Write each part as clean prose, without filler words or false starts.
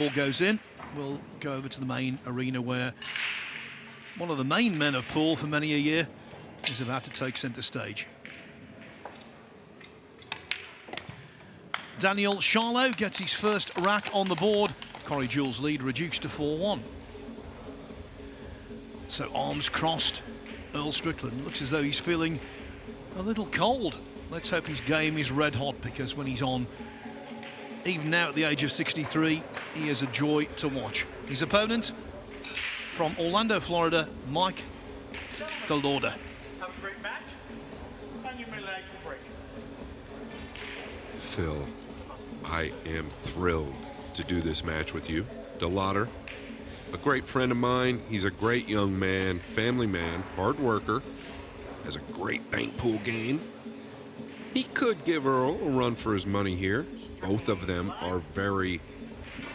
Ball goes in. We'll go over to the main arena where one of the main men of pool for many a year is about to take centre stage. Daniel Charlo gets his first rack on the board. Corey Jules' lead reduced to 4-1. So arms crossed. Earl Strickland looks as though he's feeling a little cold. Let's hope his game is red hot, because when he's on, even now at the age of 63, he is a joy to watch. His opponent from Orlando, Florida, Mike Delawder. Have a great match. And you may like the break. Phil, I am thrilled to do this match with you. Delawder, a great friend of mine. He's a great young man, family man, hard worker, has a great bank pool game. He could give Earl a run for his money here. Both of them are very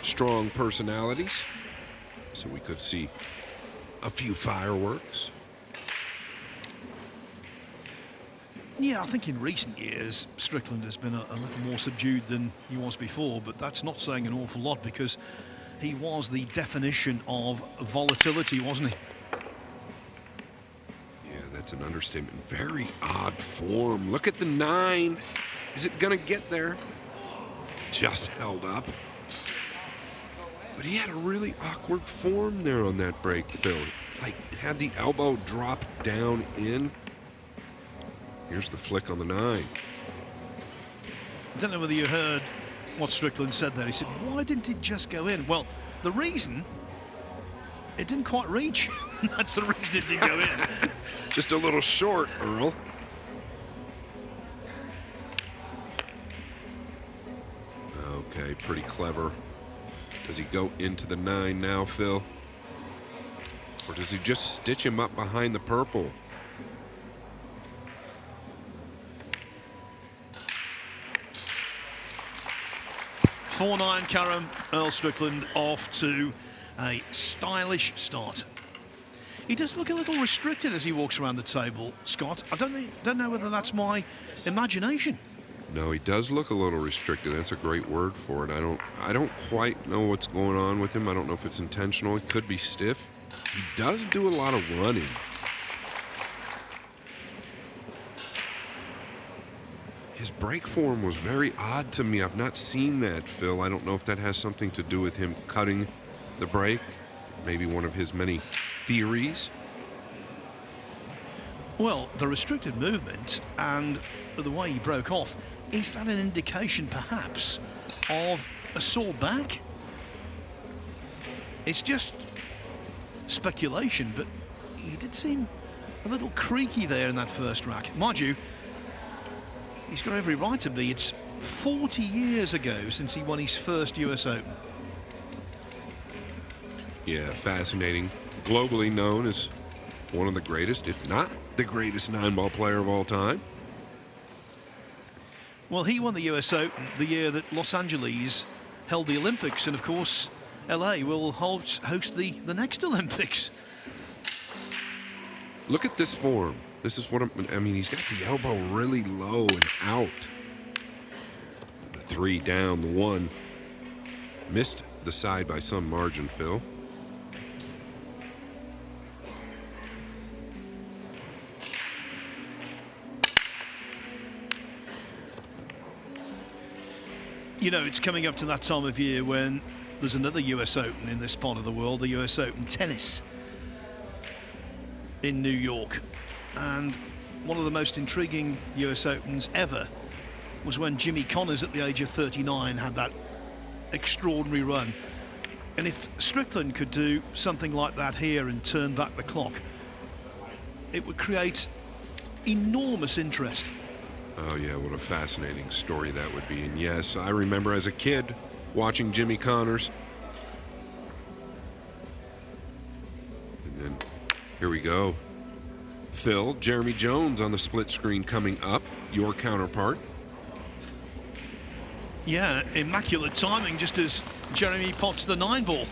strong personalities, so we could see a few fireworks. Yeah, I think in recent years Strickland has been a little more subdued than he was before, but that's not saying an awful lot, because he was the definition of volatility, wasn't he? Yeah, that's an understatement. Very odd form. Look at the 9. Is it gonna get there? Just held up. But he had a really awkward form there on that break, Phil. Like, had the elbow drop down in. Here's the flick on the 9. I don't know whether you heard what Strickland said there. He said, why didn't it just go in? Well, the reason, it didn't quite reach. That's the reason it didn't go in. Just a little short, Earl. Okay, pretty clever. Does he go into the 9 now, Phil? Or does he just stitch him up behind the purple? (4-9) Karam. Earl Strickland off to a stylish start. He does look a little restricted as he walks around the table, Scott. I don't know whether that's my imagination. No, he does look a little restricted. That's a great word for it. I don't quite know what's going on with him. I don't know if it's intentional. It could be stiff. He does do a lot of running. His break form was very odd to me. I've not seen that, Phil. I don't know if that has something to do with him cutting the break. Maybe one of his many theories. Well, the restricted movement and the way he broke off, is that an indication perhaps of a sore back? It's just speculation, but he did seem a little creaky there in that first rack. Mind you, he's got every right to be. It's 40 years ago since he won his first US Open. Yeah, fascinating. Globally known as one of the greatest, if not the greatest 9-ball player of all time. Well, he won the US Open the year that Los Angeles held the Olympics, and of course LA will host the next Olympics. Look at this form. This is what I mean, he's got the elbow really low and out. The 3 down, the 1. Missed the side by some margin, Phil. You know, it's coming up to that time of year when there's another US Open in this part of the world, the US Open tennis in New York. And one of the most intriguing US Opens ever was when Jimmy Connors at the age of 39 had that extraordinary run. And if Strickland could do something like that here and turn back the clock, it would create enormous interest. Oh yeah, what a fascinating story that would be. And yes, I remember as a kid watching Jimmy Connors. And then here we go. Phil, Jeremy Jones on the split screen coming up, your counterpart. Yeah, immaculate timing just as Jeremy pots the 9-ball.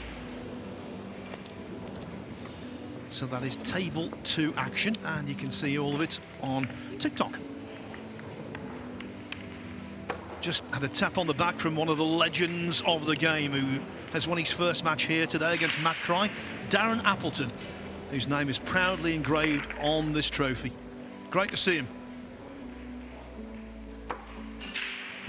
So that is table 2 action, and you can see all of it on TikTok. Just had a tap on the back from one of the legends of the game who has won his first match here today against Matt Cry. Darren Appleton, whose name is proudly engraved on this trophy. Great to see him.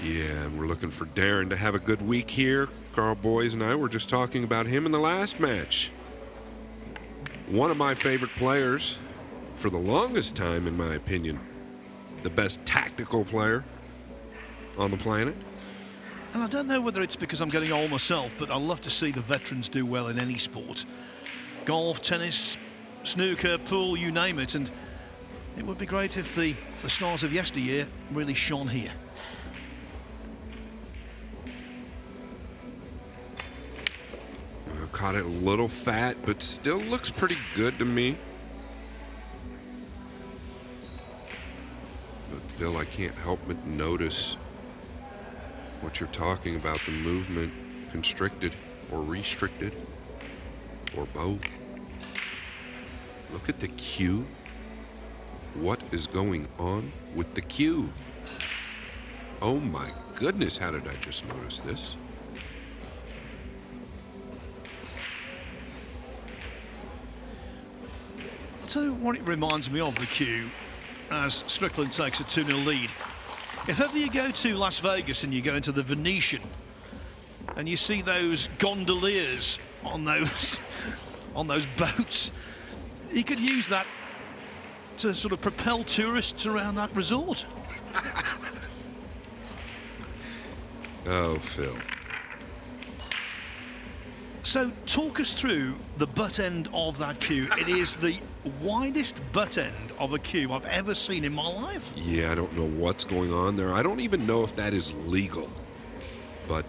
Yeah, and we're looking for Darren to have a good week here. Carl Boys and I were just talking about him in the last match. One of my favorite players for the longest time, in my opinion. The best tactical player on the planet. And I don't know whether it's because I'm getting old myself, but I love to see the veterans do well in any sport. Golf, tennis, snooker, pool, you name it. And it would be great if the stars of yesteryear really shone here. Well, caught it a little fat, but still looks pretty good to me. But Phil, I can't help but notice what you're talking about, the movement, constricted or restricted, or both. Look at the cue. What is going on with the cue? Oh my goodness, how did I just notice this? I'll tell you what it reminds me of, the cue, as Strickland takes a 2-0 lead. If ever you go to Las Vegas and you go into the Venetian and you see those gondoliers on those on those boats, you could use that to sort of propel tourists around that resort. Oh, Phil. So talk us through the butt end of that cue. It is the widest butt end of a cue I've ever seen in my life. Yeah, I don't know what's going on there. I don't even know if that is legal, but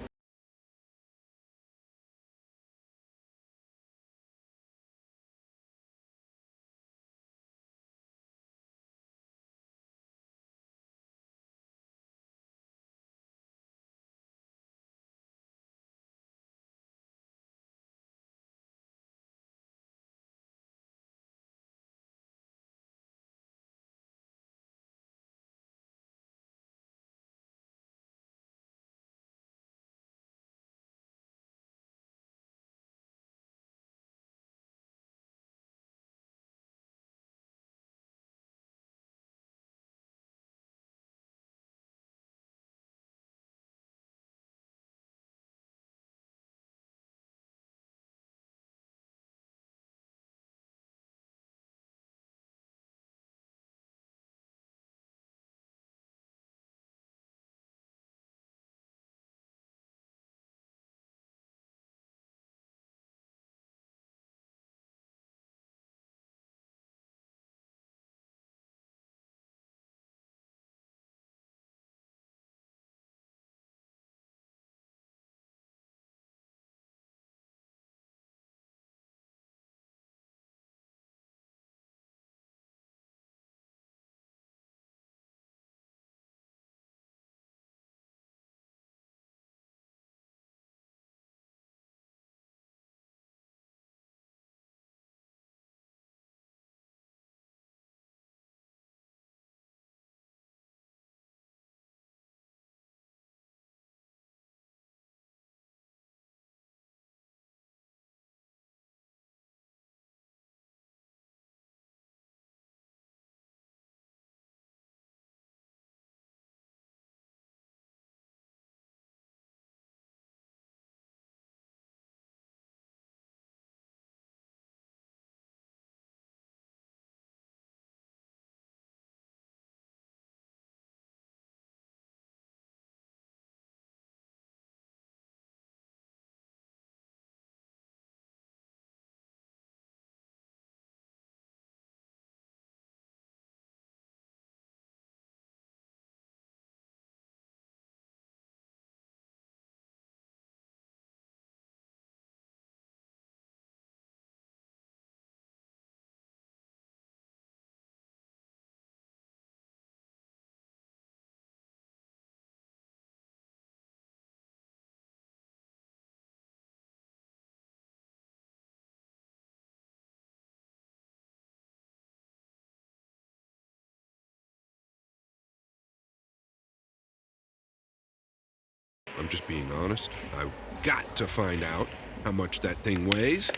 I'm just being honest. I've got to find out how much that thing weighs.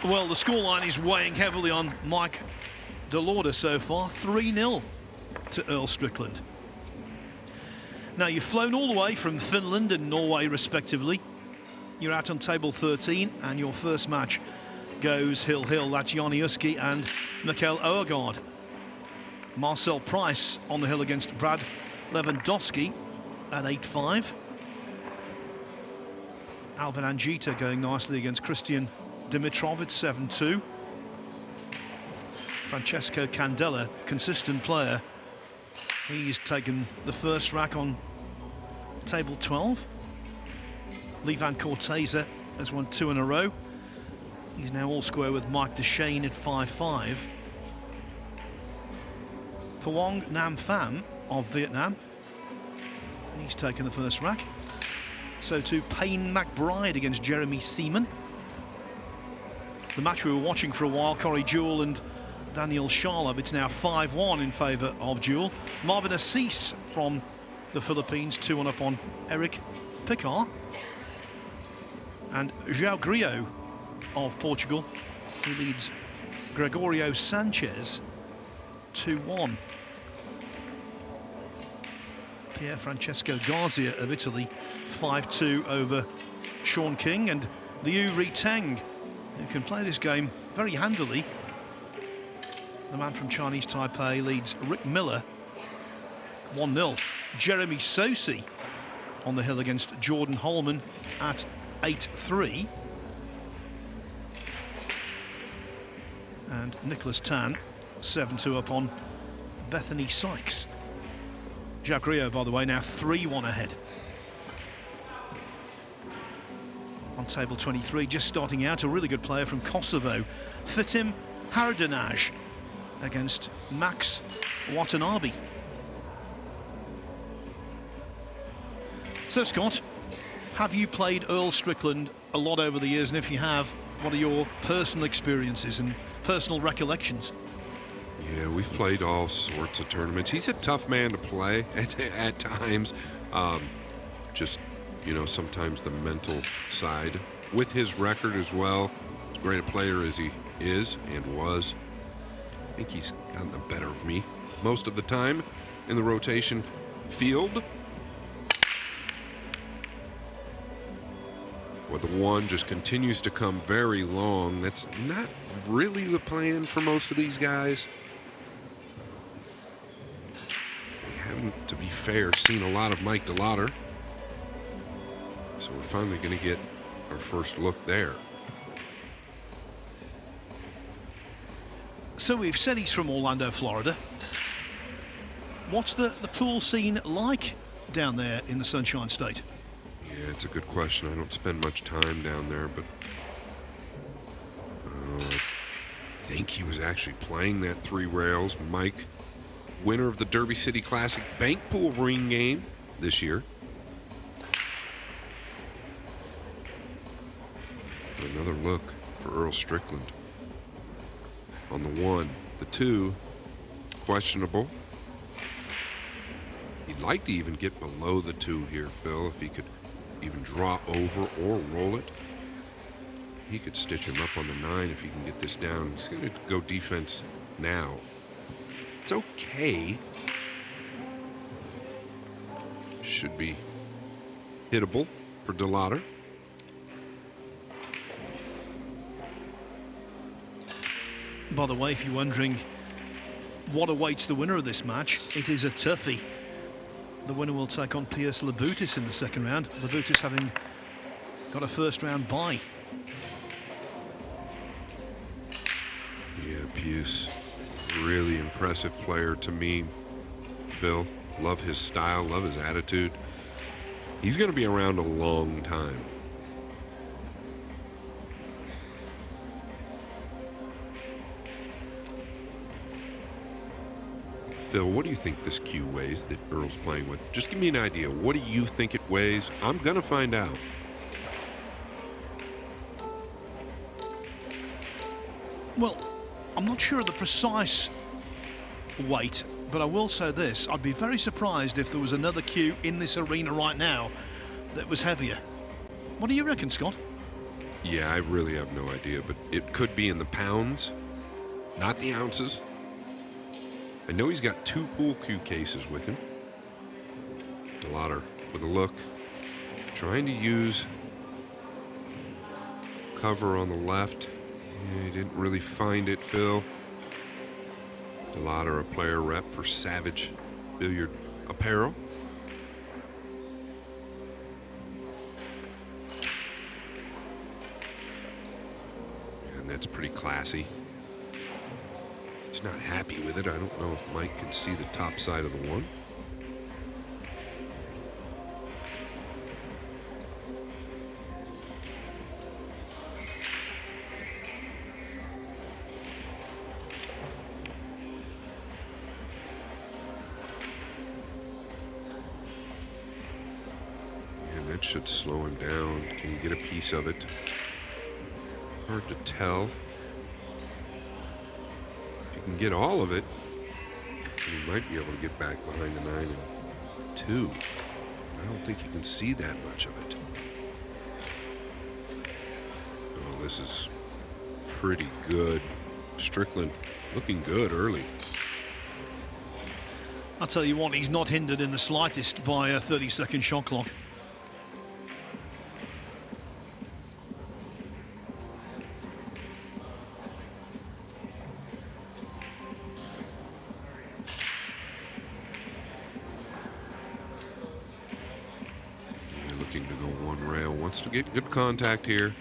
Well, the scoreline is weighing heavily on Mike Delawder so far, 3-0 to Earl Strickland. Now, you've flown all the way from Finland and Norway respectively. You're out on table 13, and your first match goes hill-hill. That's Jani Uski and Mikael Ødegaard. Marcel Price on the hill against Brad Lewandowski at 8-5. Alvin Anjita going nicely against Christian Dimitrov at 7-2. Francesco Candela, consistent player. He's taken the first rack on table 12. Lee Van Corteza has won 2 in a row. He's now all square with Mike Deshane at 5-5. Phuong Nam Pham of Vietnam, he's taken the first rack. So too Payne McBride against Jeremy Seaman. The match we were watching for a while, Corey Jewell and Daniel Sharlov, it's now 5-1 in favour of Jewell. Marvin Assis from the Philippines, 2-1 up on Eric Picard. And João Grillo of Portugal, he leads Gregorio Sanchez 2-1. Pier Francesco Garcia of Italy 5-2 over Sean King, and Liu Riteng, who can play this game very handily. The man from Chinese Taipei leads Rick Miller 1-0. Jeremy Sosi on the hill against Jordan Holman at 8-3. And Nicholas Tan 7-2 up on Bethany Sykes. João Grillo, by the way, now 3-1 ahead. On table 23, just starting out, a really good player from Kosovo, Fitim Haradinaj against Max Watanabe. So, Scott, have you played Earl Strickland a lot over the years? And if you have, what are your personal experiences and personal recollections? Yeah, we've played all sorts of tournaments. He's a tough man to play at times. Just, you know, sometimes the mental side. With his record as well, as great a player as he is and was, I think he's gotten the better of me most of the time in the rotation field. Well, the one just continues to come very long. That's not really the plan for most of these guys. We haven't, to be fair, seen a lot of Mike Delawder. So we're finally going to get our first look there. So we've said he's from Orlando, Florida. What's the pool scene like down there in the Sunshine State? Yeah, it's a good question. I don't spend much time down there, but I think he was actually playing that 3 rails. Mike, winner of the Derby City Classic Bank Pool Ring game this year. Another look for Earl Strickland. On the 1, the 2, questionable. He'd like to even get below the 2 here, Phil, if he could even draw over or roll it. He could stitch him up on the 9 if he can get this down. He's going to go defense now. It's okay. Should be hittable for Delawder. By the way, if you're wondering what awaits the winner of this match, it is a toughie. The winner will take on Piers Laboutis in the second round. Laboutis having got a first round bye. Yeah, Piers, really impressive player to me, Phil. Love his style, love his attitude. He's going to be around a long time. Phil, what do you think this cue weighs that Earl's playing with? Just give me an idea. What do you think it weighs? I'm going to find out. Well, I'm not sure of the precise weight, but I will say this. I'd be very surprised if there was another cue in this arena right now that was heavier. What do you reckon, Scott? Yeah, I really have no idea, but it could be in the pounds, not the ounces. I know he's got 2 pool cue cases with him. Delawder with a look, trying to use cover on the left. Yeah, he didn't really find it, Phil. Delawder, a player rep for Savage Billiard Apparel. And that's pretty classy. He's not happy with it. I don't know if Mike can see the top side of the one. And that should slow him down. Can you get a piece of it? Hard to tell. If you can get all of it, you might be able to get back behind the 9 and 2. I don't think you can see that much of it. Oh, this is pretty good. Strickland looking good early. I'll tell you what, he's not hindered in the slightest by a 30-second shot clock. Looking to go one rail, wants to get good contact here.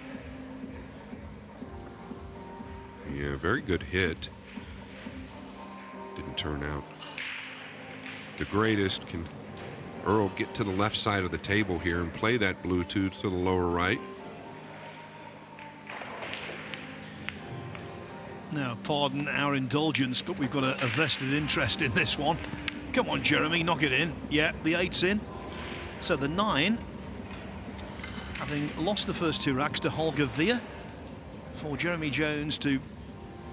Yeah, very good hit. Didn't turn out the greatest. Can Earl get to the left side of the table here and play that Bluetooth to the lower right? Now, pardon our indulgence, but we've got a vested interest in this one. Come on, Jeremy, knock it in. Yeah, the 8's in. So the 9, having lost the first 2 racks to Holger Veer, for Jeremy Jones to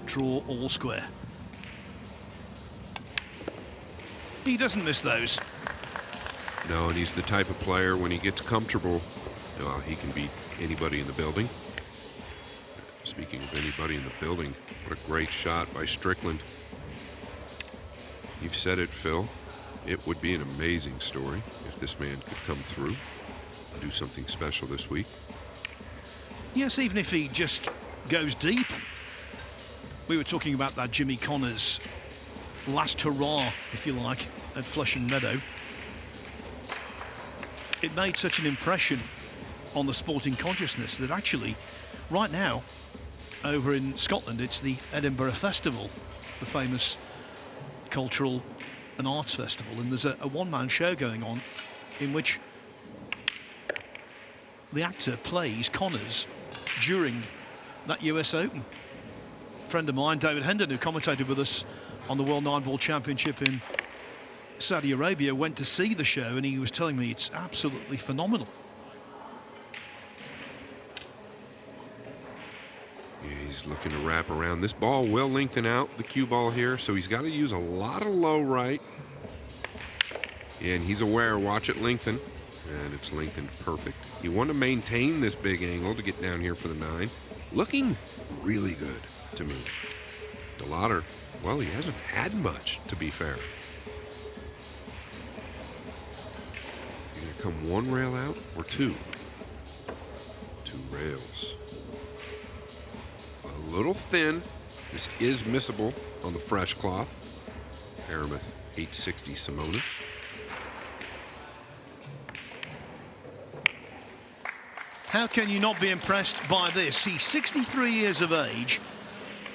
draw all square. He doesn't miss those. No, and he's the type of player, when he gets comfortable, well, he can beat anybody in the building. Speaking of anybody in the building, what a great shot by Strickland. You've said it, Phil. It would be an amazing story if this man could come through and do something special this week. Yes, even if he just goes deep. We were talking about that Jimmy Connors last hurrah, if you like, at Flushing Meadow. It made such an impression on the sporting consciousness that actually, right now, over in Scotland, it's the Edinburgh Festival, the famous cultural and arts festival, and there's a one-man show going on in which the actor plays Connors during that US Open. A friend of mine, David Hendon, who commentated with us on the World 9-Ball Championship in Saudi Arabia, went to see the show, and he was telling me it's absolutely phenomenal. Yeah, he's looking to wrap around. This ball will lengthen out, the cue ball here, so he's got to use a lot of low right. Yeah, and he's aware, watch it lengthen, and it's lengthened perfect. You want to maintain this big angle to get down here for the 9. Looking really good to me. Delawder, well, he hasn't had much, to be fair. You're going to come 1 rail out or 2? 2 rails. A little thin. This is missable on the fresh cloth. Aramith 860 Simonis. How can you not be impressed by this? He's 63 years of age.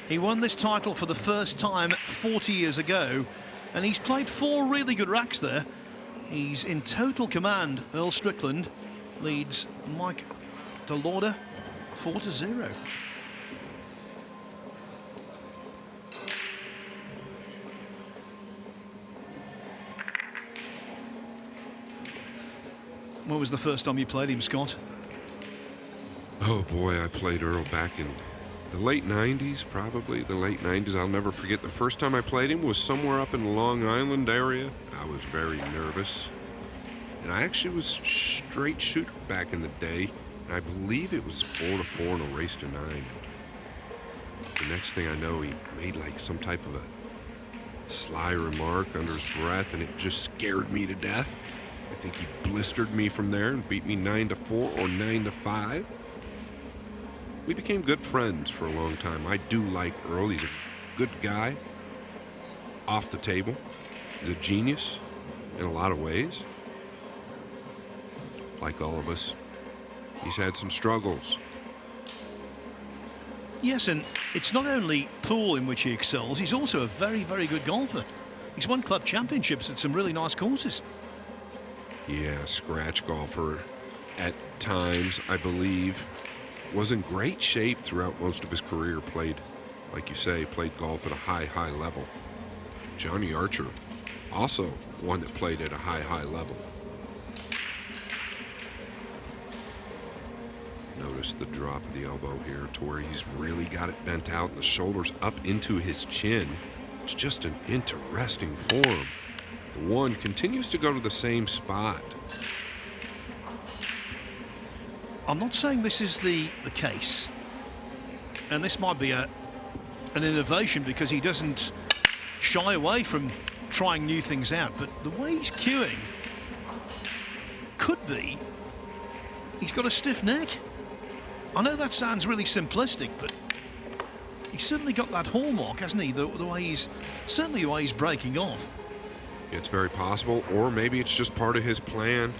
He won this title for the first time 40 years ago, and he's played 4 really good racks there. He's in total command. Earl Strickland leads Mike Delawder 4-0. When was the first time you played him, Scott? Oh boy, I played Earl back in the late 90s, probably the late 90s. I'll never forget the first time I played him was somewhere up in the Long Island area. I was very nervous. And I actually was straight shooter back in the day. And I believe it was 4-4 in a race to 9. The next thing I know, he made like some type of a sly remark under his breath, and it just scared me to death. I think he blistered me from there and beat me 9-4 or 9-5. We became good friends for a long time. I do like Earl. He's a good guy. Off the table. He's a genius in a lot of ways. Like all of us, he's had some struggles. Yes, and it's not only pool in which he excels, he's also a very, very good golfer. He's won club championships at some really nice courses. Yeah, scratch golfer at times, I believe. Was in great shape throughout most of his career. Played, like you say, played golf at a high level. Johnny Archer, also one that played at a high level. Notice the drop of the elbow here to where he's really got it bent out and the shoulders up into his chin. It's just an interesting form. The one continues to go to the same spot. I'm not saying this is the case, and this might be an innovation because he doesn't shy away from trying new things out, but the way he's cueing could be he's got a stiff neck. I know that sounds really simplistic, but he's certainly got that hallmark, hasn't he? The way he's breaking off. It's very possible, or maybe it's just part of his plan.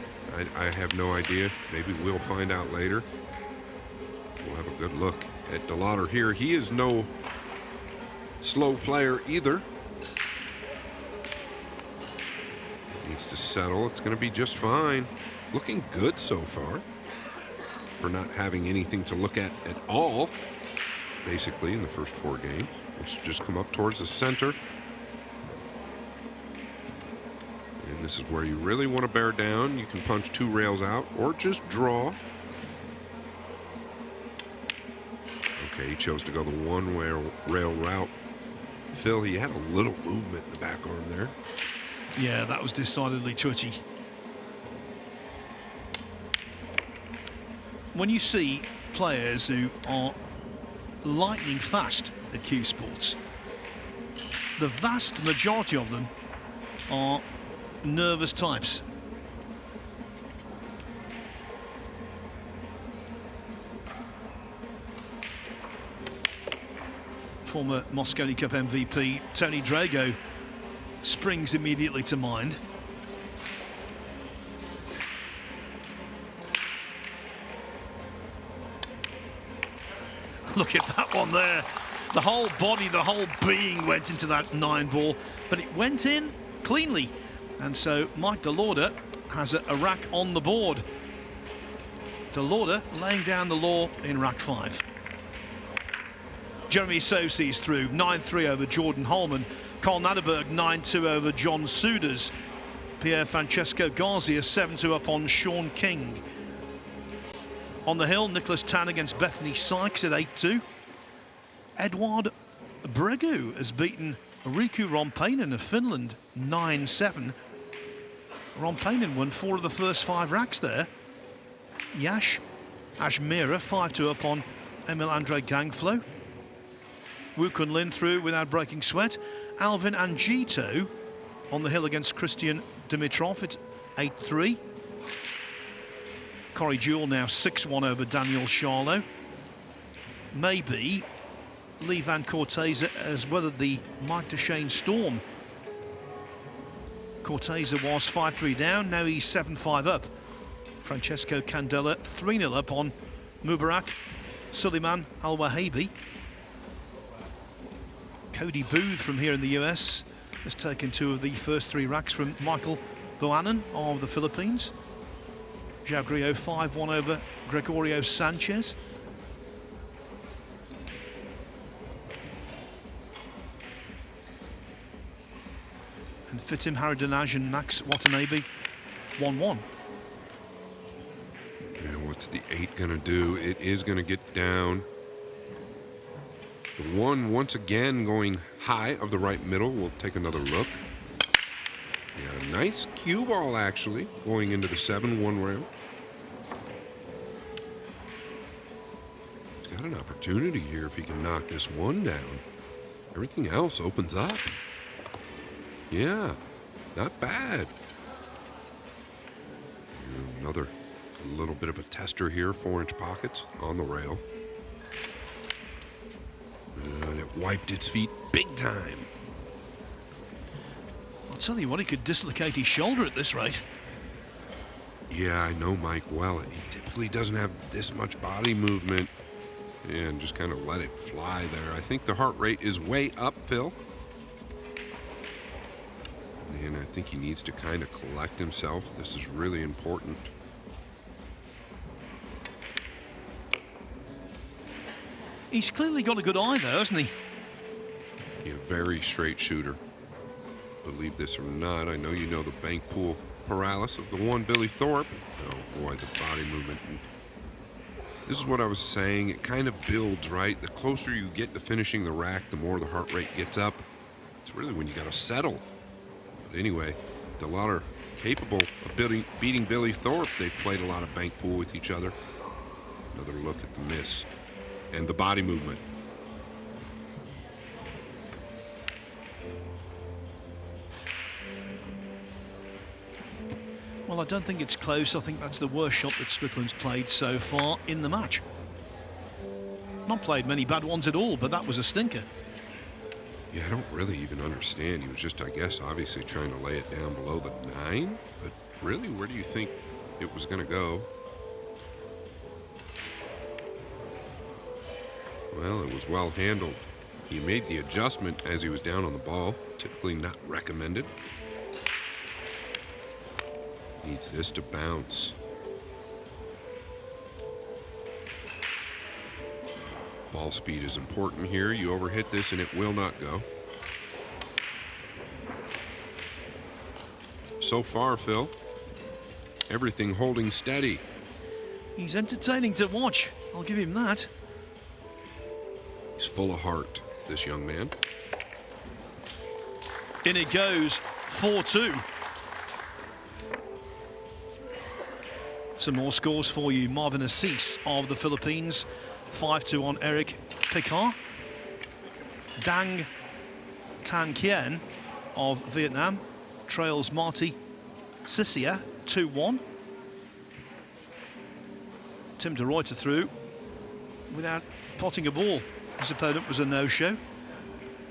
I have no idea. Maybe we'll find out later. We'll have a good look at Delawder here. He is no slow player either. Needs to settle. It's going to be just fine. Looking good so far for not having anything to look at all, basically, in the first 4 games. Let's just come up towards the center. And this is where you really want to bear down. You can punch 2 rails out or just draw. Okay, he chose to go the 1 rail route. Phil, he had a little movement in the back arm there. Yeah, that was decidedly twitchy. When you see players who are lightning fast at cue sports, the vast majority of them are nervous types. Former Mosconi Cup MVP Tony Drago springs immediately to mind. Look at that one there. The whole body, the whole being went into that 9 ball, but it went in cleanly. And so Mike Delawder has a rack on the board. Delawder laying down the law in rack 5. Jeremy Sosey's through, 9-3 over Jordan Holman. Carl Naderberg 9-2 over John Suders. Pierre Francesco Garcia 7-2 up on Sean King. On the hill, Nicholas Tan against Bethany Sykes at 8-2. Edward Bregu has beaten Riku Rompainen of Finland 9-7. Rompainen won 4 of the first 5 racks there. Yash Ashmira 5-2 up on Emil Andre Gangflo. Wu Kun Lin through without breaking sweat. Alvin Angito on the hill against Christian Dimitrov at 8-3. Corey Jewell now 6-1 over Daniel Charlo. Maybe Lee Van Corteza has weathered the Mike Duchesne storm. Corteza was 5-3 down, now he's 7-5 up. Francesco Candela 3-0 up on Mubarak Suleiman Al-Wahabi. Cody Booth from here in the US has taken 2 of the first 3 racks from Michael Boanan of the Philippines. João Grillo 5-1 over Gregorio Sanchez. And Fitim Haradinaj and Max Watanabe 1-1. Yeah, what's the 8 going to do? It is going to get down. The 1 once again going high of the right middle. We'll take another look. Yeah, nice cue ball, actually, going into the 7-1 round. He's got an opportunity here if he can knock this one down. Everything else opens up. Yeah, not bad. Another little bit of a tester here, 4-inch pockets on the rail. And it wiped its feet big time. I'll tell you what, he could dislocate his shoulder at this rate. Yeah, I know Mike well. He typically doesn't have this much body movement. And just kind of let it fly there. I think the heart rate is way up, Phil. And I think he needs to kind of collect himself. This is really important. He's clearly got a good eye though, hasn't he? Yeah, very straight shooter. Believe this or not, I know you know the bank pool paralysis of the one Billy Thorpe. Oh boy, the body movement. This is what I was saying. It kind of builds, right? The closer you get to finishing the rack, the more the heart rate gets up. It's really when you got to settle. But anyway, Delawder capable of beating Billy Thorpe. They've played a lot of bank pool with each other. Another look at the miss and the body movement. Well, I don't think it's close. I think that's the worst shot that Strickland's played so far in the match. Not played many bad ones at all, but that was a stinker. Yeah, I don't really even understand. He was just, I guess, obviously trying to lay it down below the 9. But really, where do you think it was going to go? Well, it was well handled. He made the adjustment as he was down on the ball. Typically not recommended. Needs this to bounce. Ball speed is important here. You overhit this and it will not go. So far, Phil, everything holding steady. He's entertaining to watch. I'll give him that. He's full of heart, this young man. In it goes, 4-2. Some more scores for you. Marvin Assis of the Philippines, 5-2 on Eric Picard. Dang Tan Kien of Vietnam trails Marty Sissia 2-1. Tim de Ruyter through without potting a ball. His opponent was a no-show.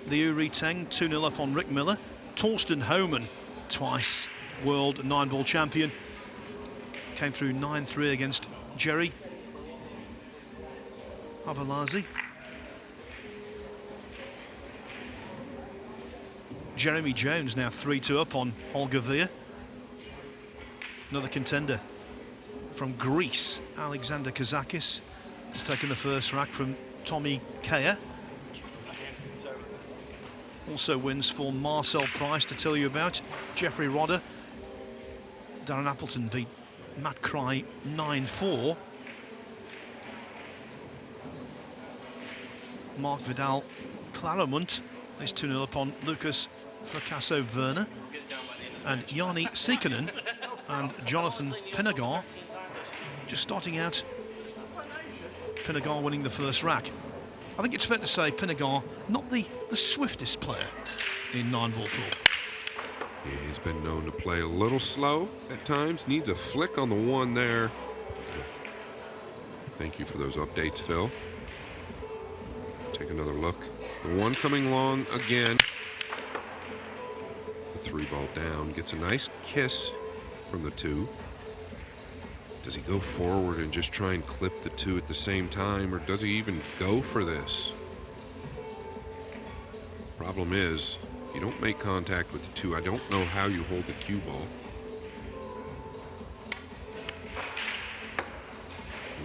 Liu Riteng 2-0 up on Rick Miller. Torsten Homan, twice world 9-ball champion, came through 9-3 against Jerry Avalazi. Jeremy Jones now 3-2 up on Holger Veer. Another contender from Greece, Alexander Kazakis, has taken the first rack from Tommy Kaya. Also wins for Marcel Price to tell you about. Jeffrey Rodder. Darren Appleton beat Matt Cry 9-4. Mark Vidal Claramont is 2-0 upon Lucas Fracasso Werner. And Yanni Sikkonen and Jonathan Pinagar just starting out. Pinagar winning the first rack. I think it's fair to say Pinagar not the swiftest player in 9-ball pool. Yeah, he's been known to play a little slow at times. Needs a flick on the one there. Thank you for those updates, Phil. Take another look. The one coming long again. The 3-ball down. Gets a nice kiss from the 2. Does he go forward and just try and clip the 2 at the same time, or does he even go for this? Problem is, you don't make contact with the 2. I don't know how you hold the cue ball.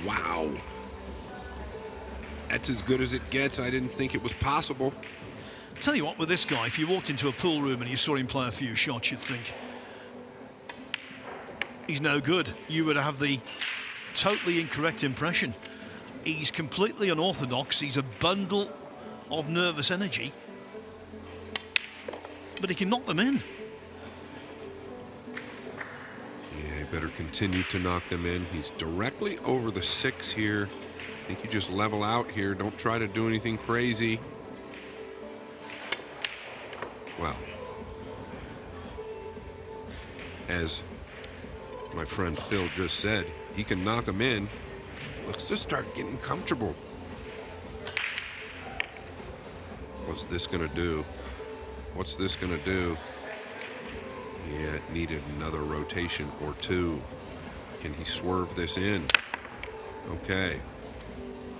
Wow. That's as good as it gets. I didn't think it was possible. Tell you what, with this guy, if you walked into a pool room and you saw him play a few shots, you'd think he's no good. You would have the totally incorrect impression. He's completely unorthodox. He's a bundle of nervous energy, but he can knock them in. better continue to knock them in. He's directly over the 6 here. I think you just level out here. Don't try to do anything crazy. Well, as my friend Phil just said, he can knock him in. Looks to start getting comfortable. What's this gonna do? What's this gonna do? Yeah, it needed another rotation or two. Can he swerve this in? Okay.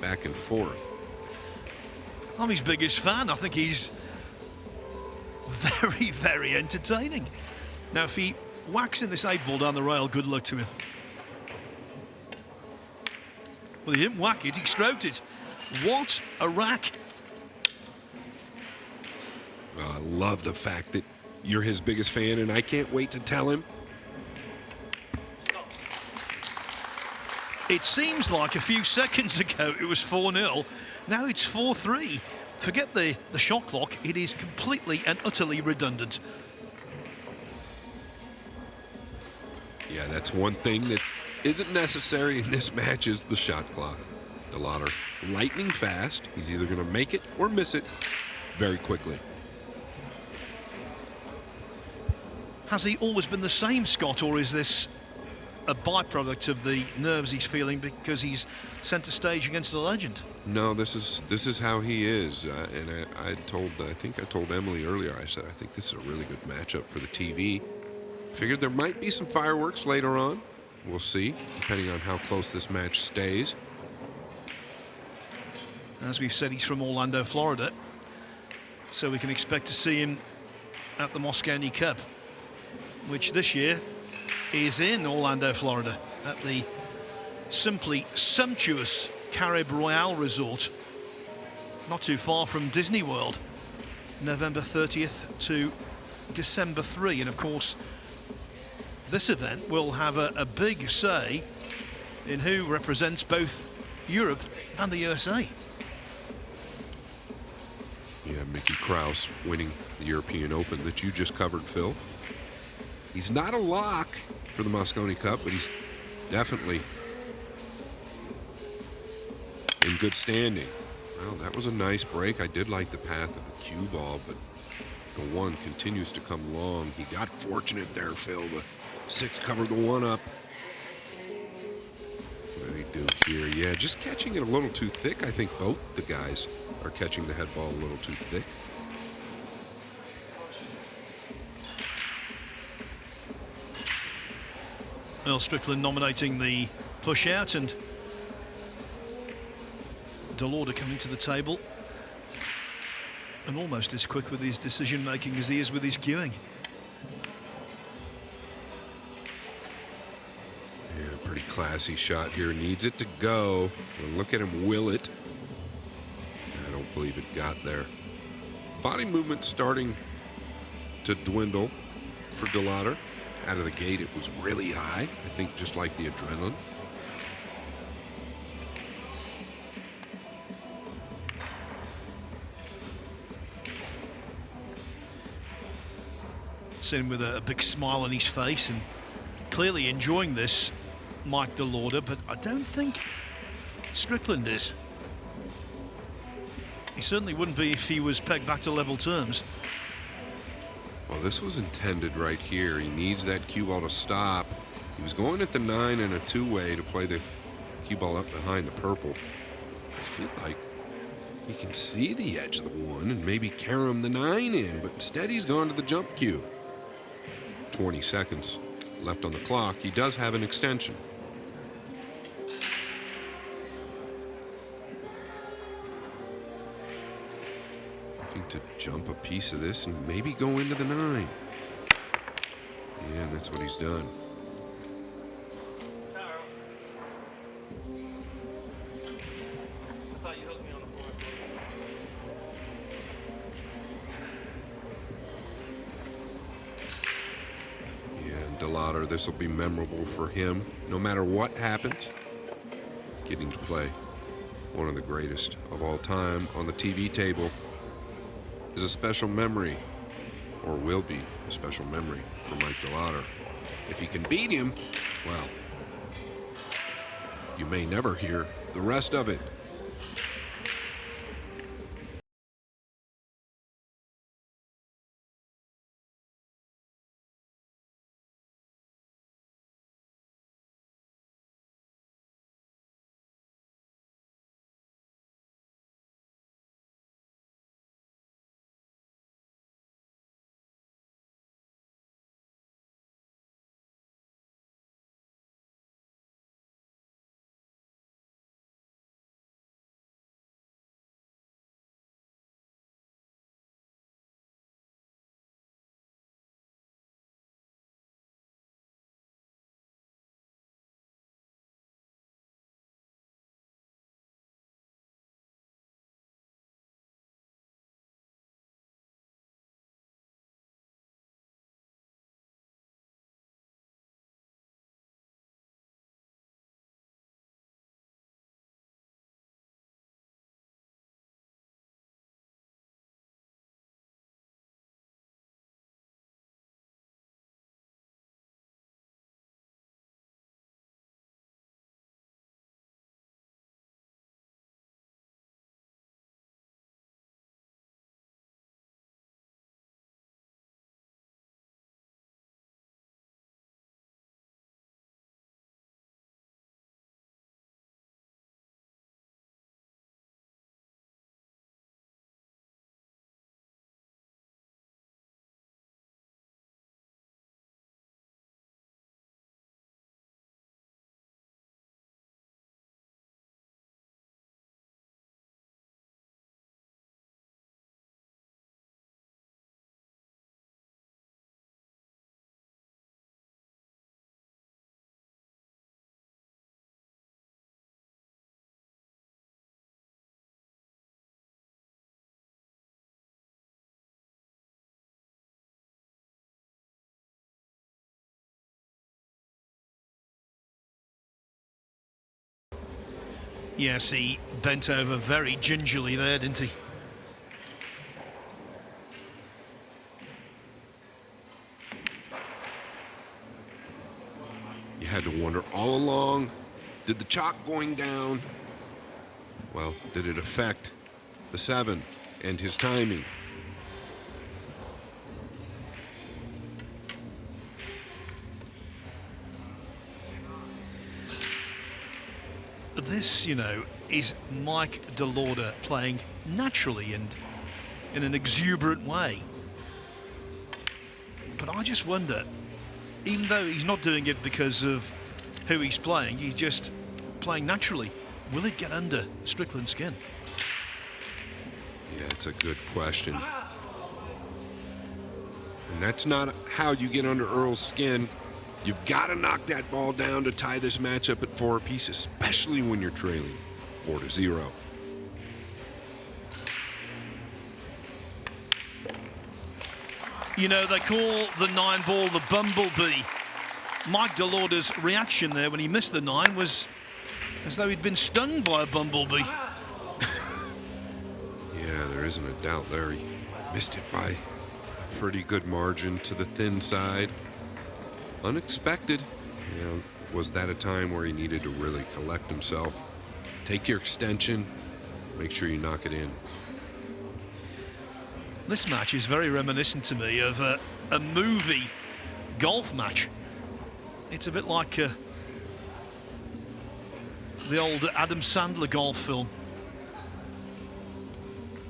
Back and forth. I'm his biggest fan. I think he's very, very entertaining. Now, if he whacks in this 8-ball down the rail, good luck to him. Well, he didn't whack it, he stroked it. What a rack. I love the fact that you're his biggest fan, and I can't wait to tell him. It seems like a few seconds ago it was 4-0. Now it's 4-3. Forget the shot clock. It is completely and utterly redundant. Yeah, that's one thing that isn't necessary in this match is the shot clock. Delawder, lightning fast. He's either going to make it or miss it very quickly. Has he always been the same, Scott, or is this a byproduct of the nerves he's feeling because he's centre stage against a legend? No, this is how he is, and I think I told Emily earlier. I said I think this is a really good matchup for the TV. Figured there might be some fireworks later on. We'll see, depending on how close this match stays. As we've said, he's from Orlando, Florida, so we can expect to see him at the Mosconi Cup, which this year is in Orlando, Florida, at the simply sumptuous Carib Royale Resort, not too far from Disney World, November 30th to December 3. And of course, this event will have a big say in who represents both Europe and the USA. Yeah, Mickey Krause winning the European Open that you just covered, Phil. He's not a lock for the Mosconi Cup, but he's definitely in good standing. Well, that was a nice break. I did like the path of the cue ball, but the 1 continues to come long. He got fortunate there, Phil. The 6 covered the 1 up. What did he do here? Yeah, just catching it a little too thick. I think both the guys are catching the head ball a little too thick. Earl Strickland nominating the push out, and Delawder coming to the table and almost as quick with his decision making as he is with his cueing. Yeah, pretty classy shot here. Needs it to go. Well, look at him will it. I don't believe it got there. Body movement starting to dwindle for Delawder. Out of the gate, it was really high. I think just like the adrenaline. Sitting with a big smile on his face and clearly enjoying this, Mike Delawder, but I don't think Strickland is. He certainly wouldn't be if he was pegged back to level terms. Well, this was intended right here. He needs that cue ball to stop. He was going at the 9 and a 2-way to play the cue ball up behind the purple. I feel like he can see the edge of the 1 and maybe carom the 9 in, but instead he's gone to the jump cue. 20 seconds left on the clock. He does have an extension. Looking to jump a piece of this and maybe go into the 9. Yeah, that's what he's done. I thought you hooked me on the floor. Yeah, and Delawder, this will be memorable for him. No matter what happens, getting to play one of the greatest of all time on the TV table is a special memory, or will be a special memory for Mike Delawder. If you can beat him, well, you may never hear the rest of it. Yes, he bent over very gingerly there, didn't he? You had to wonder all along, did the chalk going down, well, did it affect the 7 and his timing? This, you know, is Mike Delawder playing naturally and in an exuberant way. But I just wonder, even though he's not doing it because of who he's playing, he's just playing naturally, will it get under Strickland's skin? Yeah, it's a good question. And that's not how you get under Earl's skin. You've got to knock that ball down to tie this matchup at 4 apiece, especially when you're trailing 4-0. You know, they call the 9 ball the bumblebee. Mike Delawder's reaction there when he missed the 9 was as though he'd been stung by a bumblebee. Yeah, there isn't a doubt there. He missed it by a pretty good margin to the thin side. Unexpected. You know, was that a time where he needed to really collect himself? Take your extension, make sure you knock it in. This match is very reminiscent to me of a movie golf match. It's a bit like the old Adam Sandler golf film.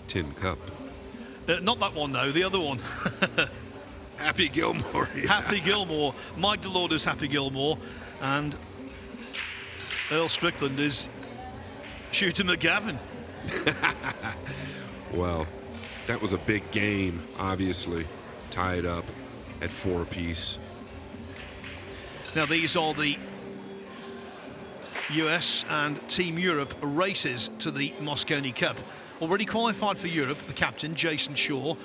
Tin Cup. Not that one, though, the other one. Happy Gilmore. Yeah. Happy Gilmore. Mike Delawder's Happy Gilmore, and Earl Strickland is Shooter McGavin. Well, that was a big game, obviously. Tied up at 4 apiece. Now, these are the US and Team Europe races to the Mosconi Cup. Already qualified for Europe, the captain, Jason Shaw,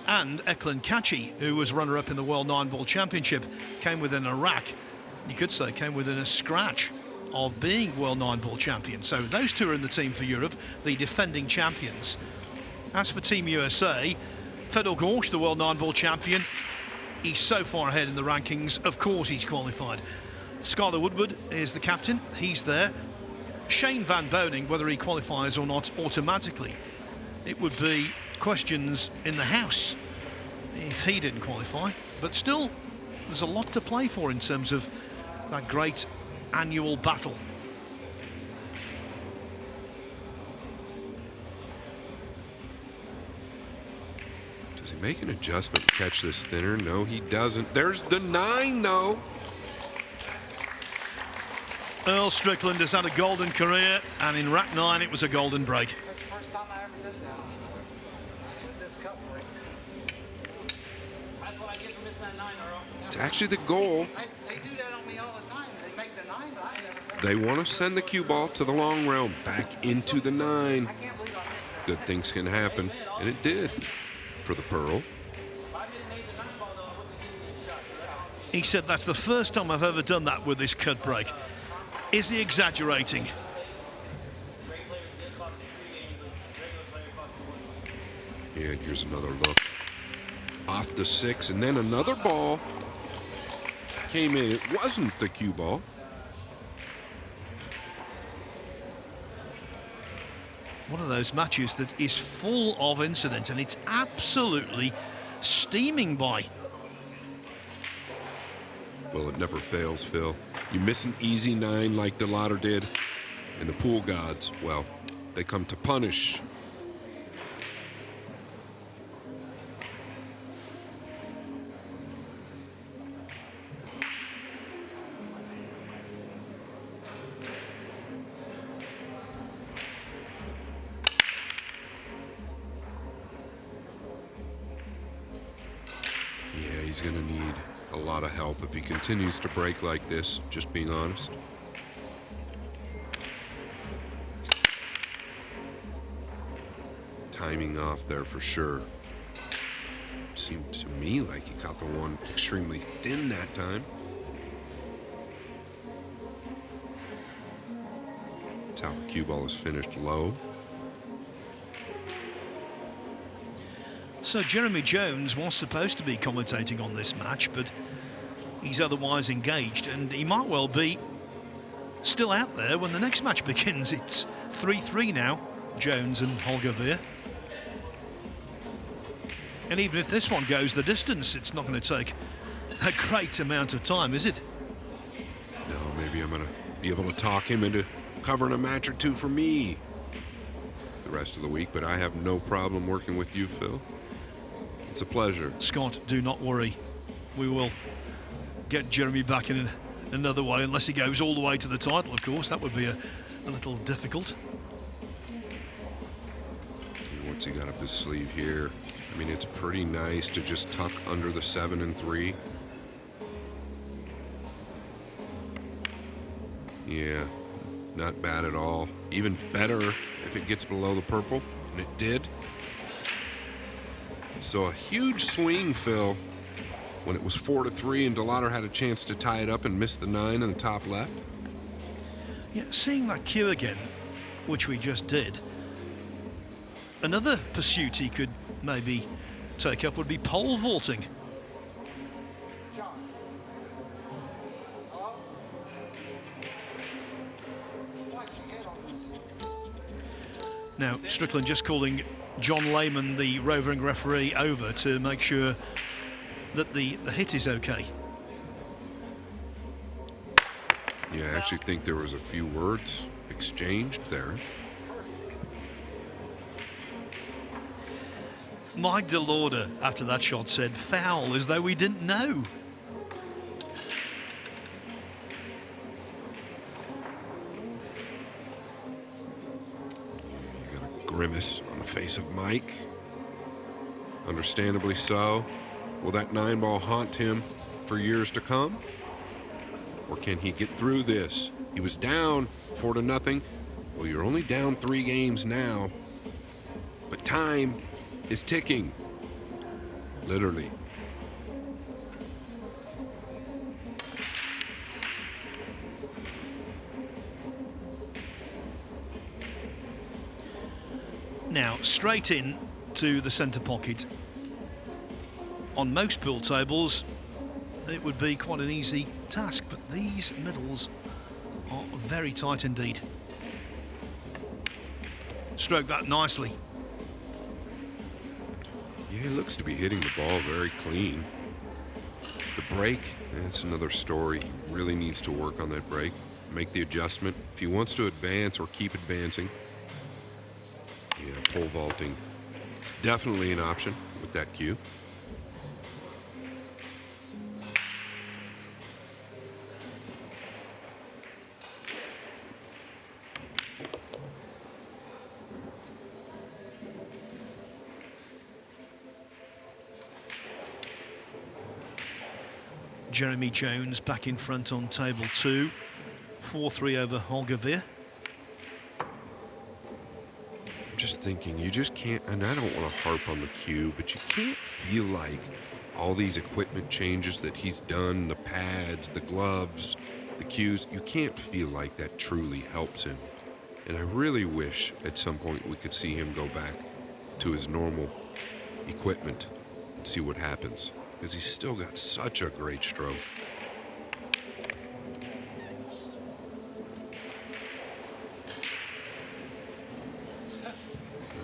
and Eklund Kachi, who was runner-up in the World 9-Ball Championship, came within a rack, you could say, came within a scratch of being World 9-Ball champion. So those two are in the team for Europe, the defending champions. As for Team USA, Fedor Gorsh, the World 9-Ball champion, He's so far ahead in the rankings, of course he's qualified. Skylar Woodward is the captain, he's there. Shane Van Boning, whether he qualifies or not automatically, it would be questions in the house if he didn't qualify. But still, there's a lot to play for in terms of that great annual battle. Does he make an adjustment to catch this thinner? No, he doesn't. There's the 9, though. Earl Strickland has had a golden career, and in rack 9 it was a golden break. That's the first time I ever did that. This cup break. That's what I get for missing that 9, Earl. It's actually the goal. They do that on me all the time. They make the 9, but I never. They want to send the cue ball to the long realm, back into the 9. I can't believe I made that. Good things can happen, and it did for the Pearl. He said, that's the first time I've ever done that with this cut break. Is he exaggerating? Yeah, and here's another look. Off the 6, and then another ball came in. It wasn't the cue ball. One of those matches that is full of incident, and it's absolutely steaming by. Well, it never fails, Phil. You miss an easy 9 like Delawder did, and the pool gods, well, they come to punish. Yeah, he's going to need a lot of help if he continues to break like this, just being honest. Timing off there for sure. Seemed to me like he caught the one extremely thin that time. That's how the cue ball is finished low. So Jeremy Jones was supposed to be commentating on this match, but he's otherwise engaged, and he might well be still out there when the next match begins. It's 3-3 now, Jones and Holger Veer. And even if this one goes the distance, it's not going to take a great amount of time, is it? No, maybe I'm going to be able to talk him into covering a match or two for me the rest of the week, but I have no problem working with you, Phil. It's a pleasure. Scott, do not worry. We will get Jeremy back in another way, unless he goes all the way to the title, of course. That would be a little difficult. What's he got up his sleeve here? I mean, it's pretty nice to just tuck under the 7 and 3. Yeah, not bad at all. Even better if it gets below the purple, and it did. So a huge swing, Phil, when it was 4-3 and Delawder had a chance to tie it up and missed the 9 in the top left. Yeah, seeing that cue again, which we just did, another pursuit he could maybe take up would be pole vaulting. Now, Strickland just calling John Lehman, the roving referee, over to make sure that the hit is okay. Yeah, I actually think there was a few words exchanged there. Mike Delawder, after that shot, said foul, as though we didn't know. You got a grimace on the face of Mike. Understandably so. Will that 9 ball haunt him for years to come? Or can he get through this? He was down 4-0. Well, you're only down 3 games now. But time is ticking. Literally. Now, straight in to the centre pocket. on most pool tables, it would be quite an easy task, but these middles are very tight indeed. Stroked that nicely. Yeah, he looks to be hitting the ball very clean. The break, that's another story. He really needs to work on that break, make the adjustment. If he wants to advance or keep advancing, yeah, pole vaulting is definitely an option with that cue. Jeremy Jones back in front on table 2, 4-3 over Holger Veer. I'm just thinking, you just can't, and I don't want to harp on the cue, but you can't feel like all these equipment changes that he's done, the pads, the gloves, the cues, you can't feel like that truly helps him. And I really wish at some point we could see him go back to his normal equipment and see what happens, because he's still got such a great stroke.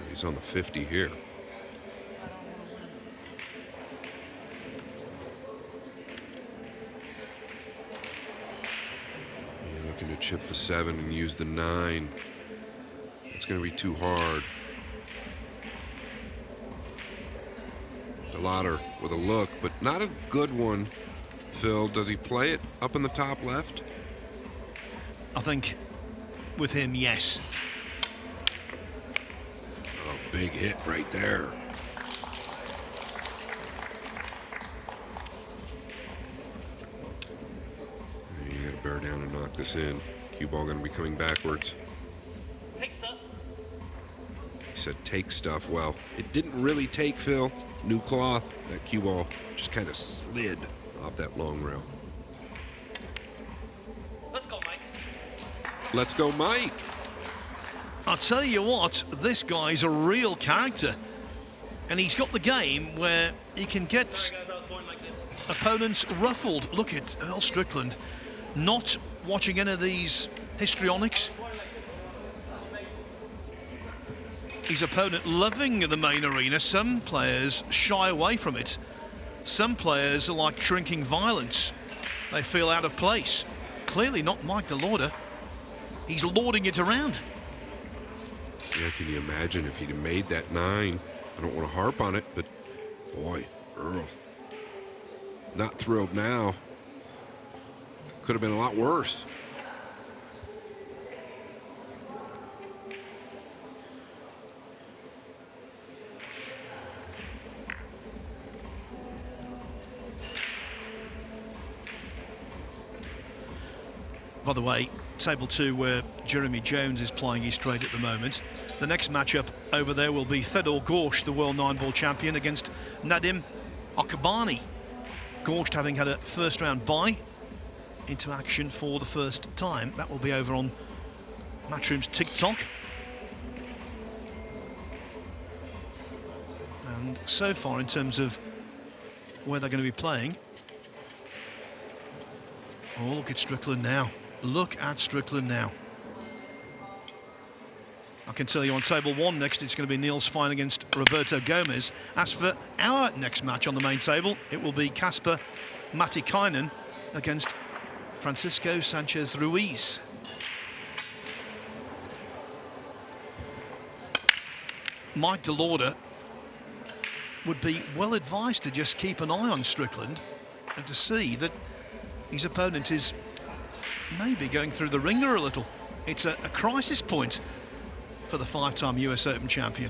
He's on the 50 here. Yeah, looking to chip the 7 and use the 9. It's going to be too hard. Delawder with a look, but not a good one. Phil, does he play it up in the top left? I think with him, yes. Oh, big hit right there. You got to bear down and knock this in. Cue ball going to be coming backwards. Take stuff. He said take stuff. Well, it didn't really take, Phil. New cloth. That cue ball just kind of slid off that long rail. Let's go, Mike. Let's go, Mike. I'll tell you what, this guy's a real character. And he's got the game where he can get Sorry, guys, I was born like this. opponents ruffled. Look at Earl Strickland, not watching any of these histrionics. His opponent loving the main arena. Some players shy away from it. Some players are like shrinking violence. They feel out of place. Clearly not Mike Delawder. He's lording it around. Yeah, can you imagine if he'd have made that 9? I don't want to harp on it, but boy, Earl, not thrilled now. Could have been a lot worse. By the way, table 2 where Jeremy Jones is plying his trade at the moment. The next matchup over there will be Fedor Gorsh, the world 9-ball champion, against Nadim Akbani. Gorsh having had a first round bye into action for the first time. That will be over on Matchroom's TikTok. And so far in terms of where they're going to be playing, oh, look at Strickland now. Look at Strickland now. I can tell you on table 1 next it's going to be Niels Fine against Roberto Gomez. As for our next match on the main table, it will be Kasper Matikainen against Francisco Sanchez Ruiz. Mike Delawder would be well advised to just keep an eye on Strickland and to see that his opponent is maybe going through the ringer a little. It's a crisis point for the 5-time US Open champion.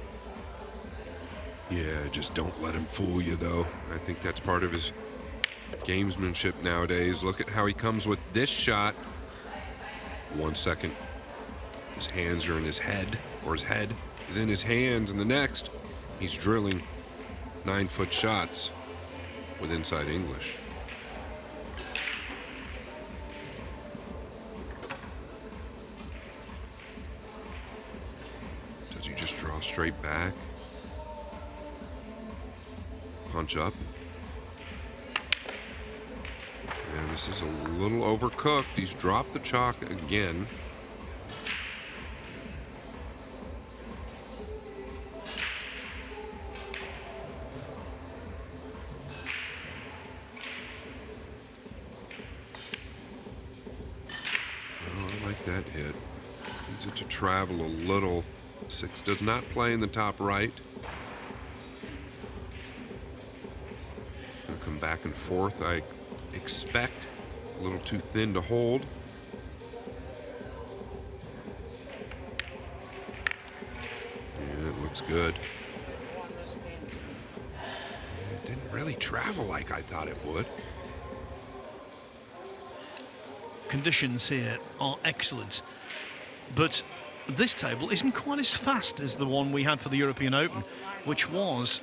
Yeah, just don't let him fool you, though. I think that's part of his gamesmanship nowadays. Look at how he comes with this shot. 1 second, his hands are in his head, or his head is in his hands, and the next, he's drilling 9-foot shots with inside English. Does he just draw straight back? Punch up? This is a little overcooked. He's dropped the chalk again. I like that hit. Needs it to travel a little. 6 does not play in the top right. Gonna come back and forth, I expect. A little too thin to hold. Yeah, it looks good. It didn't really travel like I thought it would. Conditions here are excellent, but this table isn't quite as fast as the one we had for the European Open, which was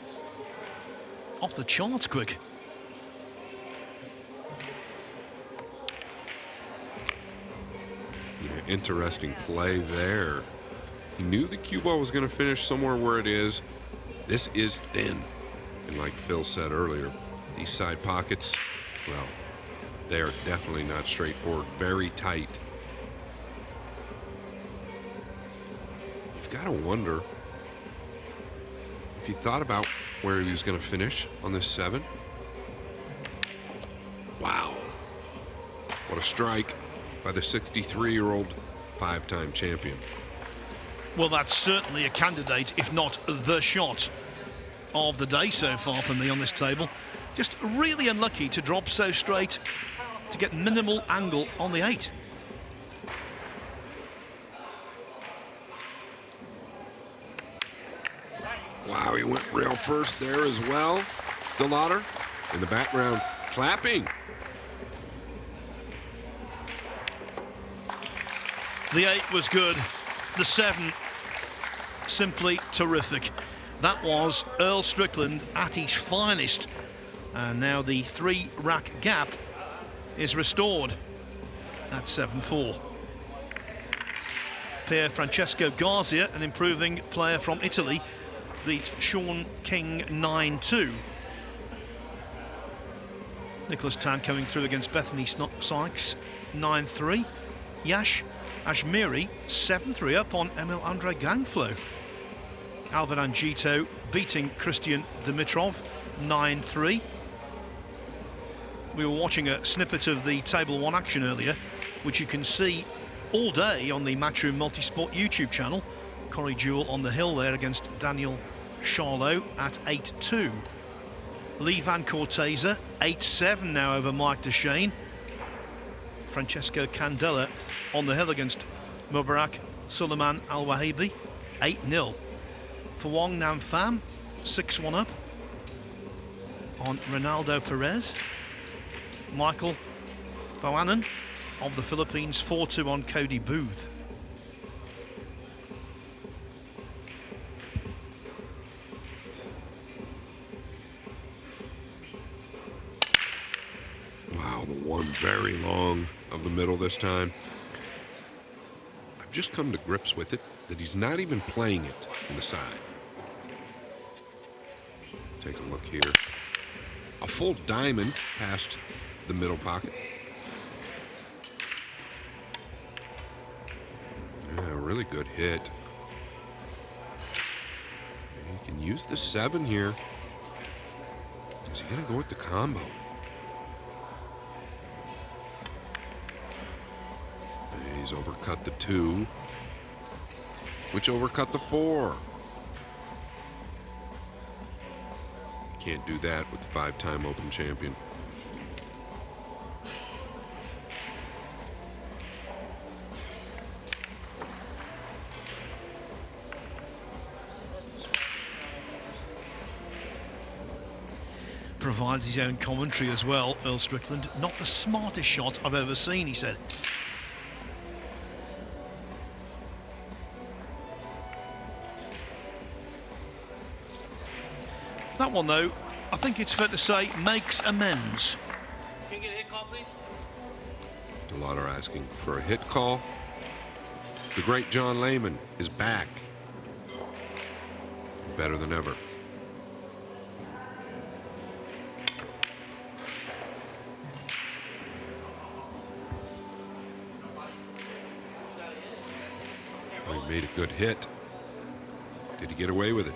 off the charts quick. Yeah, interesting play there. He knew the cue ball was going to finish somewhere where it is. This is thin. And like Phil said earlier, these side pockets, well, they are definitely not straightforward, very tight. You've got to wonder if he thought about where he was going to finish on this 7. Wow. What a strike by the 63-year-old 5-time champion. Well, that's certainly a candidate, if not the shot of the day so far for me on this table. Just really unlucky to drop so straight, to get minimal angle on the 8. Wow, he went rail first there as well. Delawder in the background clapping. The 8 was good. The 7, simply terrific. That was Earl Strickland at his finest. And now the 3-rack gap is restored at 7-4. Pier Francesco Garzia, an improving player from Italy, beat Sean King 9-2. Nicholas Tan coming through against Bethany Sykes 9-3. Yash Ashmiri 7-3 up on Emil Andre Gangflo. Alvin Angito beating Christian Dimitrov 9-3. We were watching a snippet of the Table 1 action earlier, which you can see all day on the Matchroom Multisport YouTube channel. Corey Jewell on the hill there against Daniel Charlot at 8-2. Lee Van Corteza 8-7 now over Mike Deshane. Francesco Candela on the hill against Mubarak Suleiman Al-Wahibi 8-0. For Wong Nam Pham 6-1 up on Ronaldo Perez. Michael Boanan of the Philippines 4-2 on Cody Booth. Wow, the 1 very long of the middle this time. I've just come to grips with it that he's not even playing it in the side. Take a look here. A full diamond past the middle pocket. Yeah, a really good hit. You can use the 7 here. Is he going to go with the combo? He's overcut the 2, which overcut the 4. Can't do that with the 5-time Open champion. Provides his own commentary as well, Earl Strickland. Not the smartest shot I've ever seen, he said. That one, though, I think it's fair to say, makes amends. Can you get a hit call, please? Delawder asking for a hit call. The great John Lehman is back. Better than ever. Made a good hit. Did he get away with it?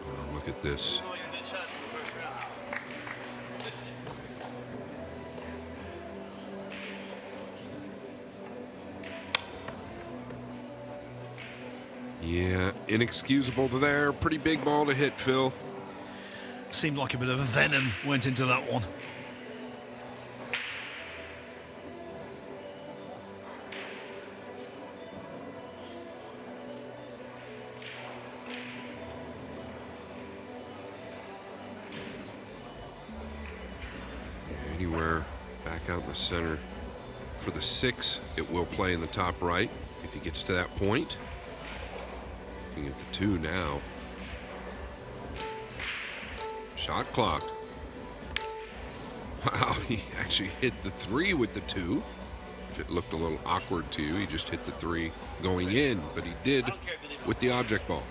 Oh, look at this. Yeah, inexcusable there. Pretty big ball to hit, Phil. Seemed like a bit of venom went into that one. Anywhere back out in the center. For the 6, it will play in the top right if he gets to that point. Looking at the 2 now. Shot clock. Wow, he actually hit the 3 with the 2. If it looked a little awkward to you, he just hit the 3 going in, but he did with the object ball.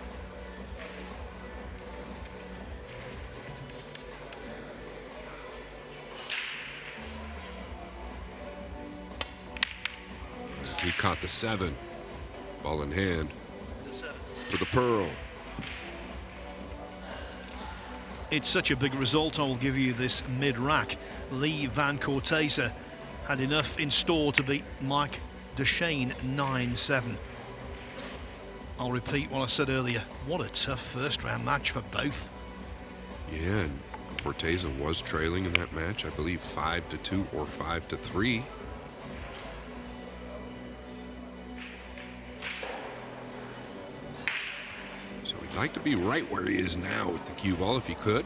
He caught the 7. Ball in hand for the Pearl. It's such a big result, I will give you this mid-rack. Lee Van Cortese had enough in store to beat Mike Delawder 9-7. I'll repeat what I said earlier. What a tough first-round match for both. Yeah, and Cortese was trailing in that match, I believe 5-2 or 5-3. So he'd like to be right where he is now with the cue ball if he could.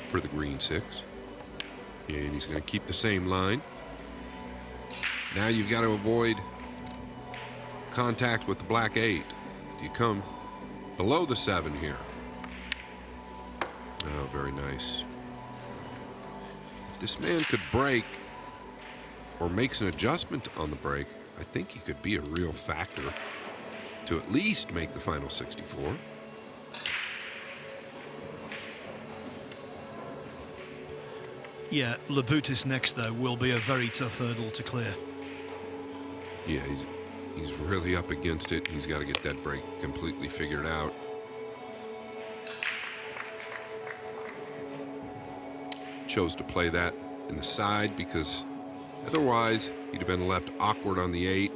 For the green 6. And he's going to keep the same line. Now you've got to avoid contact with the black 8. Do you come below the 7 here? Oh, very nice. If this man could break or makes an adjustment on the break, I think he could be a real factor to at least make the final 64. Yeah, Labutis next, though, will be a very tough hurdle to clear. Yeah, he's really up against it. He's got to get that break completely figured out. Chose to play that in the side because otherwise he'd have been left awkward on the 8.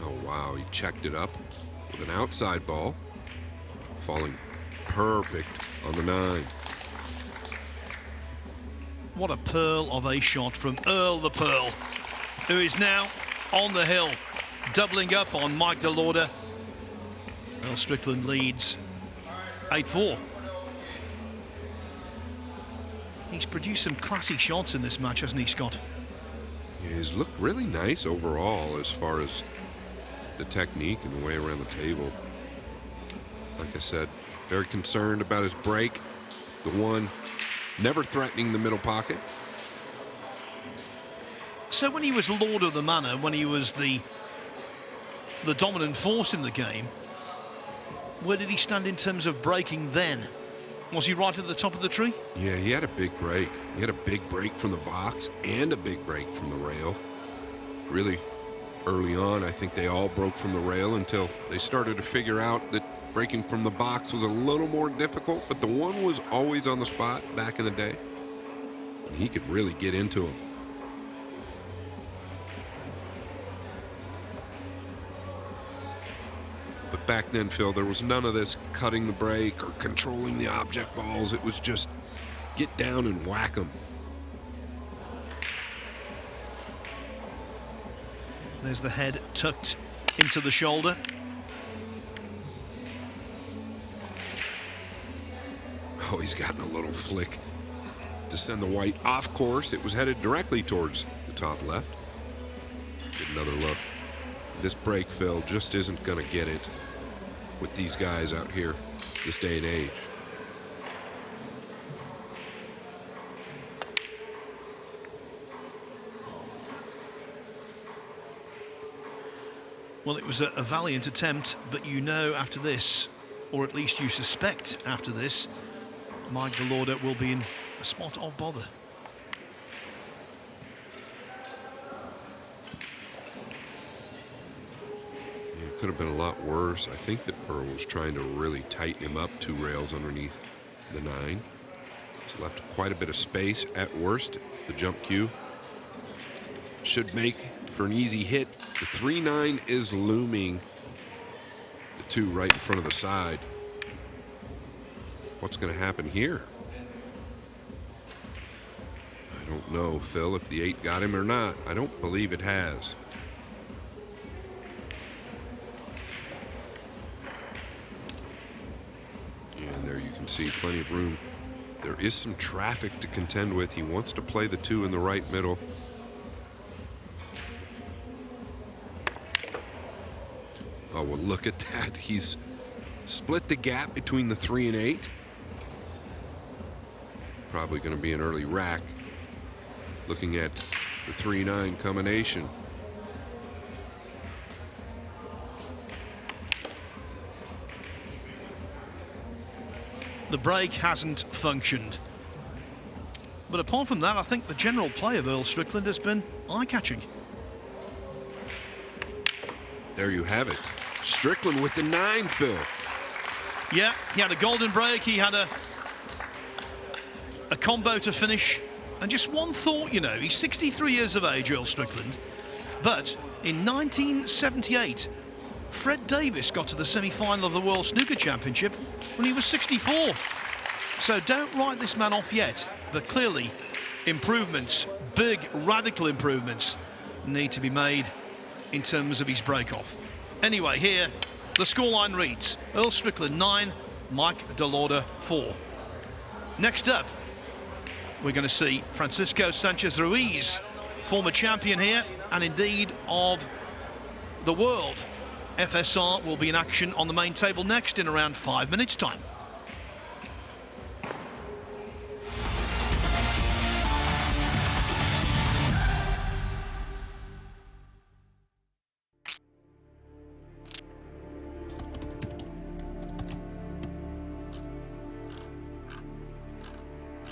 Oh, wow, he checked it up with an outside ball. Falling perfect on the 9. What a pearl of a shot from Earl the Pearl, who is now on the hill, doubling up on Mike Delawder. Earl Strickland leads 8-4. He's produced some classy shots in this match, hasn't he, Scott? Yeah, he's looked really nice overall as far as the technique and the way around the table. Like I said, very concerned about his break. The 1 never threatening the middle pocket. So when he was Lord of the Manor, when he was the dominant force in the game, where did he stand in terms of breaking then? Was he right at the top of the tree? Yeah, he had a big break. He had a big break from the box and a big break from the rail. Really early on, I think they all broke from the rail until they started to figure out that breaking from the box was a little more difficult, but the 1 was always on the spot back in the day. And he could really get into him. But back then, Phil, there was none of this cutting the break or controlling the object balls. It was just get down and whack them. There's the head tucked into the shoulder. Oh, he's gotten a little flick to send the white off course. It was headed directly towards the top left. Get another look. This break, Phil, just isn't going to get it with these guys out here this day and age. Well, it was a valiant attempt, but you know after this, or at least you suspect after this, Mike Delawder will be in a spot of bother. It could have been a lot worse. I think that Earl was trying to really tighten him up 2 rails underneath the 9. He's left quite a bit of space at worst. The jump cue should make for an easy hit. The 3-9 is looming. The 2 right in front of the side. What's going to happen here? I don't know, Phil, if the 8 got him or not. I don't believe it has. And there you can see plenty of room. There is some traffic to contend with. He wants to play the 2 in the right middle. Oh, well, look at that. He's split the gap between the 3 and 8. Probably going to be an early rack. Looking at the 3-9 combination. The break hasn't functioned. But apart from that, I think the general play of Earl Strickland has been eye-catching. There you have it. Strickland with the 9, Phil. Yeah, he had a golden break, he had a combo to finish. And just one thought, you know, he's 63 years of age, Earl Strickland. But in 1978, Fred Davis got to the semi-final of the World Snooker Championship when he was 64. So don't write this man off yet. But clearly, improvements, big, radical improvements, need to be made in terms of his break-off. Anyway, here, the scoreline reads, Earl Strickland 9, Mike Delawder 4. Next up, we're going to see Francisco Sanchez-Ruiz, former champion here, and indeed of the world. FSR will be in action on the main table next in around 5 minutes' time.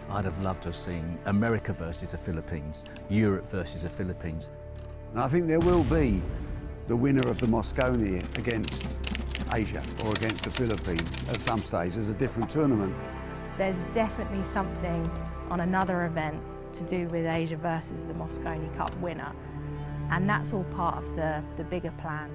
I'd have loved to have seen America versus the Philippines, Europe versus the Philippines. And I think there will be the winner of the Moscone against Asia or against the Philippines at some stage. There's a different tournament. There's definitely something on another event to do with Asia versus the Moscone Cup winner. And that's all part of the bigger plan.